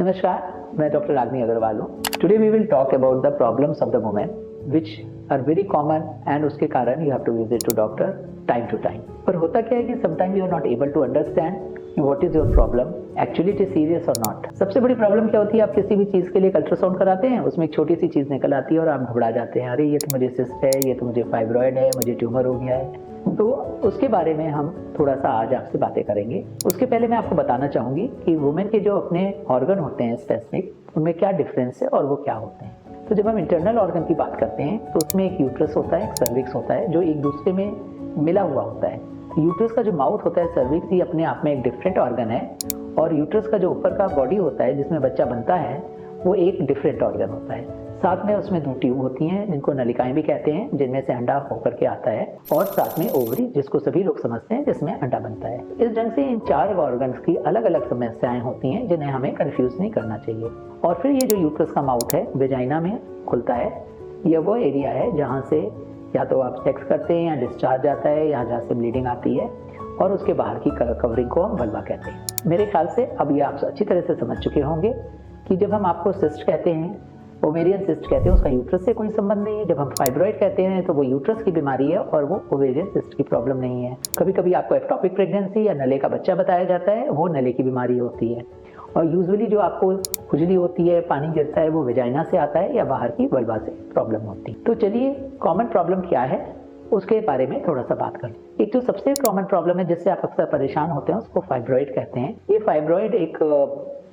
नमस्कार, मैं डॉक्टर रागनी अग्रवाल हूँ। Today we will talk about the problems of the women which are very common and उसके कारण you have to visit to doctor time to time. पर होता क्या है कि sometime you are not able to understand what is your problem, actually it is serious और not. सबसे बड़ी प्रॉब्लम क्या होती है, आप किसी भी चीज़ के लिए अल्ट्रासाउंड कराते हैं, उसमें एक छोटी सी चीज़ निकल आती है और आप घबरा जाते हैं, अरे ये तो मुझे सिस्ट है, ये तो मुझे फाइब्रॉयड है, मुझे ट्यूमर हो गया है। तो उसके बारे में हम थोड़ा सा आज आपसे बातें करेंगे। उसके पहले मैं आपको बताना चाहूँगी कि वुमेन के जो अपने ऑर्गन होते हैं स्पेसिफिक, उनमें क्या डिफरेंस है और वो क्या होते हैं। तो जब हम इंटरनल ऑर्गन की बात करते हैं तो उसमें एक यूट्रस होता है, एक सर्विक्स होता है, जो एक दूसरे में मिला हुआ होता है। यूट्रस का जो माउथ होता है, सर्विक्स, ही अपने आप में एक डिफरेंट ऑर्गन है, और यूट्रस का जो ऊपर का बॉडी होता है जिसमें बच्चा बनता है, वो एक डिफरेंट ऑर्गन होता है। साथ में उसमें 2 ट्यूब होती हैं जिनको नलिकाएं भी कहते हैं, जिनमें से अंडा होकर के आता है, और साथ में ओवरी, जिसको सभी लोग समझते हैं, जिसमें अंडा बनता है। इस ढंग से इन 4 ऑर्गन्स की अलग अलग समस्याएं होती हैं जिन्हें हमें कंफ्यूज नहीं करना चाहिए। और फिर ये जो यूट्रस का माउथ है, वेजाइना में खुलता है, यह वो एरिया है जहाँ से या तो आप सेक्स करते हैं या डिस्चार्ज आता है, या जहाँ से ब्लीडिंग आती है, और उसके बाहर की कवरिंग को हम वल्वा कहते हैं। मेरे ख्याल से अब ये आप अच्छी तरह से समझ चुके होंगे कि जब हम आपको सिस्ट कहते हैं, ओवेरियन सिस्ट कहते हैं, उसका यूट्रस से कोई संबंध नहीं है। जब हम फाइब्रॉइड कहते हैं तो वो यूट्रस की बीमारी है और वो ओवेरियन सिस्ट की प्रॉब्लम नहीं है। कभी कभी आपको एक्टोपिक प्रेगनेंसी या नले का बच्चा बताया जाता है, वो नले की बीमारी होती है। और यूजुअली जो आपको खुजली होती है, पानी गिरता है, वो वेजाइना से आता है या बाहर की वल्वा से प्रॉब्लम होती है। तो चलिए, कॉमन प्रॉब्लम क्या है उसके बारे में थोड़ा सा बात करें। एक जो सबसे कॉमन प्रॉब्लम है जिससे आप अक्सर परेशान होते हैं, उसको फाइब्रॉइड कहते हैं। ये फाइब्रॉइड एक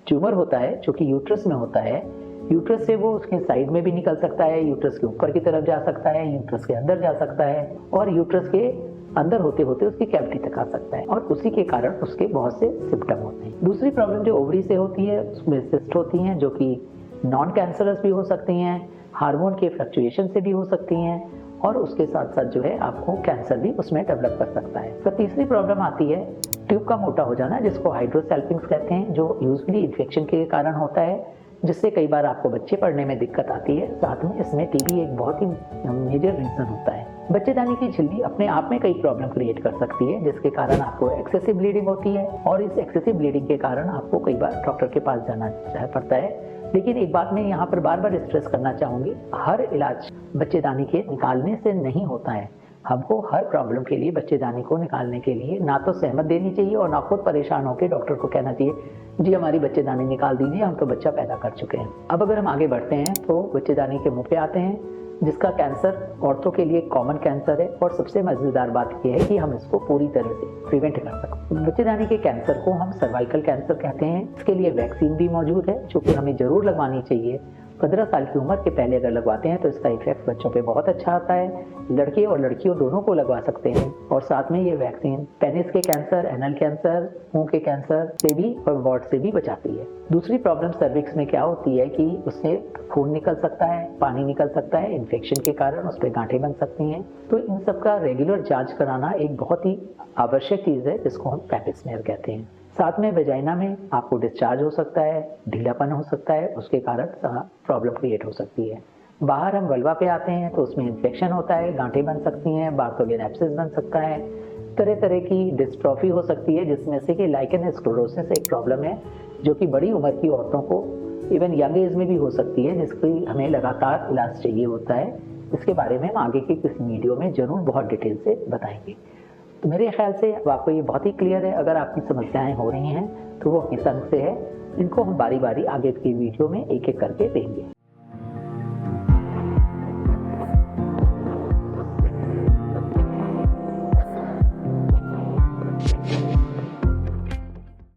ट्यूमर होता है जो कि यूट्रस में होता है। यूट्रस से वो उसके साइड में भी निकल सकता है, यूट्रस के ऊपर की तरफ जा सकता है, यूट्रस के अंदर जा सकता है, और यूट्रस के अंदर होते होते उसकी कैविटी तक आ सकता है, और उसी के कारण उसके बहुत से सिम्टम होते हैं। दूसरी प्रॉब्लम जो ओवरी से होती है, उसमें सिस्ट होती हैं जो कि नॉन कैंसरस भी हो सकती हैं, हार्मोन के फ्लक्चुएशन से भी हो सकती हैं, और उसके साथ साथ जो है आपको कैंसर भी उसमें डेवलप कर सकता है। तो तीसरी प्रॉब्लम आती है ट्यूब का मोटा हो जाना, जिसको हाइड्रोसेल्फिंग्स कहते हैं, जो यूजुअली इन्फेक्शन के कारण होता है, जिससे कई बार आपको बच्चे पढ़ने में दिक्कत आती है। साथ में इसमें टीबी एक बहुत ही मेजर रीजन होता है। बच्चेदानी की झिल्ली अपने आप में कई प्रॉब्लम क्रिएट कर सकती है, जिसके कारण आपको एक्सेसिव ब्लीडिंग होती है, और इस एक्सेसिव ब्लीडिंग के कारण आपको कई बार डॉक्टर के पास जाना पड़ता है। लेकिन एक बात मैं यहाँ पर बार बार स्ट्रेस करना चाहूँगी, हर इलाज बच्चेदानी के निकालने से नहीं होता है। हमको हर प्रॉब्लम के लिए बच्चेदानी को निकालने के लिए ना तो सहमत देनी चाहिए और ना खुद परेशान होकर डॉक्टर को कहना चाहिए जी हमारी बच्चेदानी निकाल दीजिए, हम तो बच्चा पैदा कर चुके हैं। अब अगर हम आगे बढ़ते हैं तो बच्चेदानी के मुंह पे आते हैं, जिसका कैंसर औरतों के लिए कॉमन कैंसर है, और सबसे मजेदार बात यह है कि हम इसको पूरी तरह से प्रिवेंट कर सकते हैं। बच्चेदानी के कैंसर को हम सर्वाइकल कैंसर कहते हैं। इसके लिए वैक्सीन भी मौजूद है जो कि हमें जरूर लगवानी चाहिए। 15 साल की उम्र के पहले अगर लगवाते हैं तो इसका इफेक्ट बच्चों पे बहुत अच्छा आता है। लड़के और लड़कियों दोनों को लगवा सकते हैं, और साथ में ये वैक्सीन पेनिस के कैंसर, एनल कैंसर, मुंह के कैंसर से भी और वॉर्ड से भी बचाती है। दूसरी प्रॉब्लम सर्विक्स में क्या होती है कि उससे खून निकल सकता है, पानी निकल सकता है, इन्फेक्शन के कारण उस पर गांठें बन सकती हैं। तो इन सब का रेगुलर जांच कराना एक बहुत ही आवश्यक चीज़ है, जिसको हम पैप स्मेयर कहते हैं। साथ में वेजाइना में आपको डिस्चार्ज हो सकता है, ढीलापन हो सकता है, उसके कारण प्रॉब्लम क्रिएट हो सकती है। बाहर हम वल्वा पे आते हैं तो उसमें इन्फेक्शन होता है, गांठें बन सकती हैं, बार्थोगेन एब्सेस बन सकता है, तरह तरह की डिस्ट्रॉफी हो सकती है, जिसमें से कि लाइकन स्क्लेरोसिस एक प्रॉब्लम है जो कि बड़ी उम्र की औरतों को इवन यंग एज में भी हो सकती है, जिसकी हमें लगातार इलाज चाहिए होता है। इसके बारे में हम आगे के किसी वीडियो में जरूर बहुत डिटेल से बताएंगे। तो मेरे ख्याल से अब आपको ये बहुत ही क्लियर है। अगर आपकी समस्याएं हो रही हैं तो वो किस अंग से है, इनको हम बारी बारी आगे की वीडियो में एक एक करके देंगे।